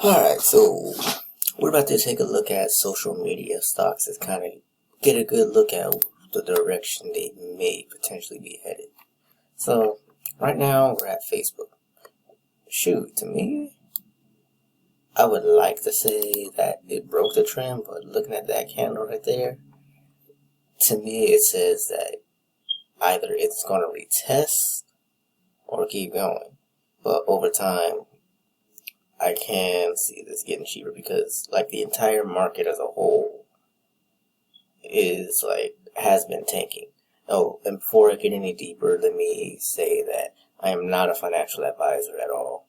Alright, so we're about to take a look at social media stocks to kind of get a good look at the direction they may potentially be headed. So, right now we're at Facebook. Shoot, to me, I would like to say that it broke the trend, but looking at that candle right there, to me it says that either it's going to retest or keep going. But over time, I can see this getting cheaper because like the entire market as a whole is has been tanking. Oh, and before I get any deeper, let me say that I am not a financial advisor at all.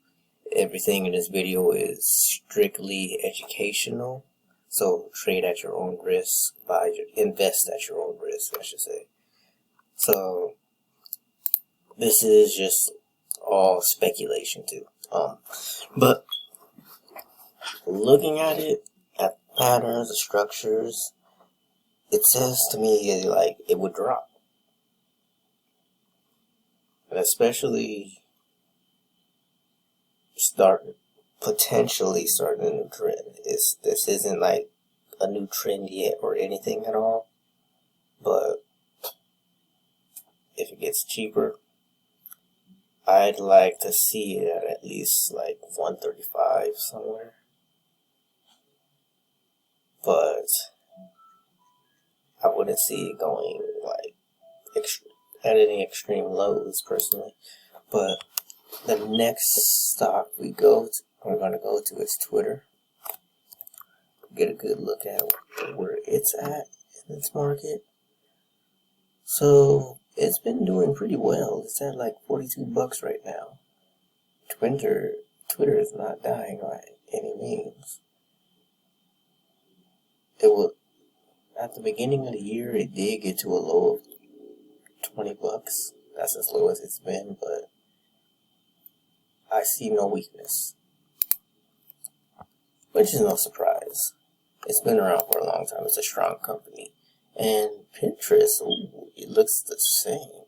Everything in this video is strictly educational, so trade at your own risk, invest at your own risk, I should say. So this is just all speculation too. But looking at it, at patterns, the structures, it says to me like it would drop. And especially potentially starting a new trend. This isn't like a new trend yet or anything at all. But if it gets cheaper, I'd like to see it at least like 135 somewhere. But I wouldn't see it going like at any extreme lows personally. But the next stock we're going to go to is Twitter. Get a good look at where it's at in its market. So it's been doing pretty well. It's at like $42 right now. Twitter is not dying by any means. It will, at the beginning of the year, it did get to a low of $20. That's as low as it's been, but I see no weakness, which is no surprise. It's been around for a long time. It's a strong company. And Pintrest, ooh, it looks the same.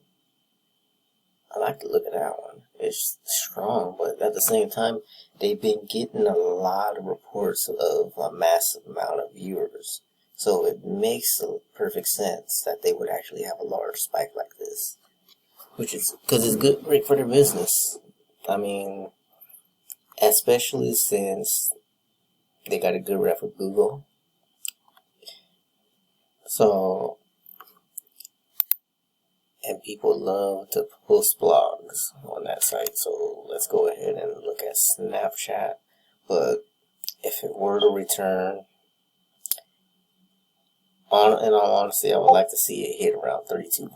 I like to look at that one. It's strong, but at the same time, they've been getting a lot of reports of a massive amount of viewers. So it makes perfect sense that they would actually have a large spike like this. Which is, because it's great for their business. I mean, especially since they got a good rep with Google. So, and people love to post blogs on that site. So let's go ahead and look at Snapchat. But if it were to return, in all honesty, I would like to see it hit around $32.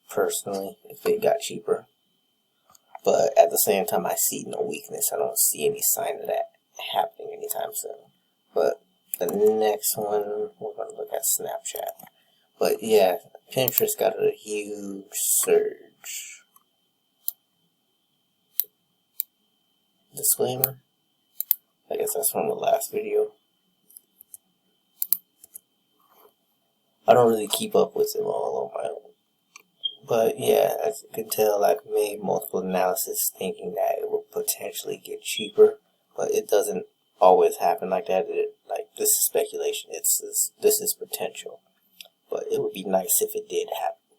Personally, if it got cheaper. But at the same time, I see no weakness. I don't see any sign of that happening anytime soon. But the next one, we're going to look at Snapchat. But yeah, Pinterest got a huge surge. Disclaimer, I guess that's from the last video. I don't really keep up with them all on my own. But yeah, as you can tell, I've made multiple analysis thinking that it will potentially get cheaper. But it doesn't always happen like that. This is speculation. This is potential. But it would be nice if it did happen.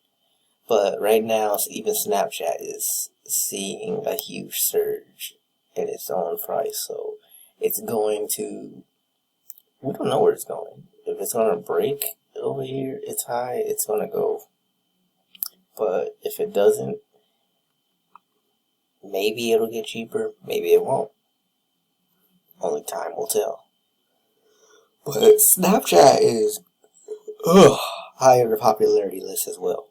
But right now, even Snapchat is seeing a huge surge in its own price. So it's going to, we don't know where it's going. If it's going to break over here, it's high, it's going to go. But if it doesn't, maybe it'll get cheaper, maybe it won't. Only time will tell. But Snapchat is high on the popularity list as well.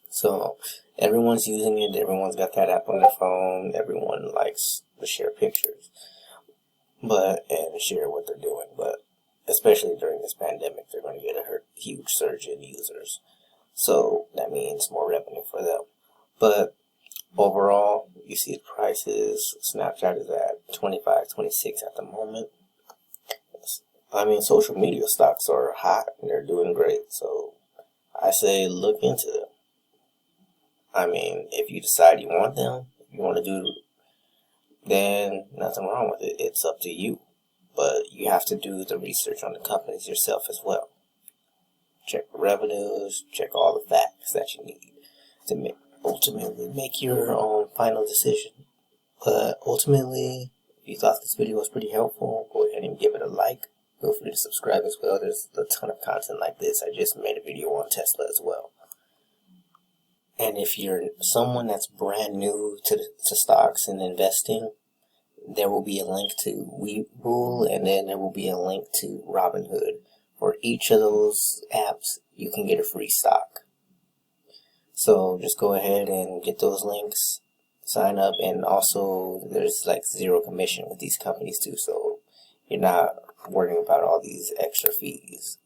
So everyone's using it, everyone's got that app on their phone, everyone likes to share pictures and share what they're doing. But especially during this pandemic, they're going to get a huge surge in users. So that means more revenue for them. But overall, you see the prices. Snapchat is at $25, $26 at the moment. I mean, social media stocks are hot and they're doing great. So I say look into them. I mean, if you decide you want them, you want to do then nothing wrong with it. It's up to you. But you have to do the research on the companies yourself as well. Check the revenues, check all the facts that you need to ultimately make your own final decision. But ultimately, if you thought this video was pretty helpful, go ahead and give it a like. Feel free to subscribe as well. There's a ton of content like this. I just made a video on Tesla as well. And if you're someone that's brand new to stocks and investing, there will be a link to Webull, and then there will be a link to Robinhood. For each of those apps, you can get a free stock. So just go ahead and get those links, sign up, and also there's like 0 commission with these companies too, so you're not worrying about all these extra fees.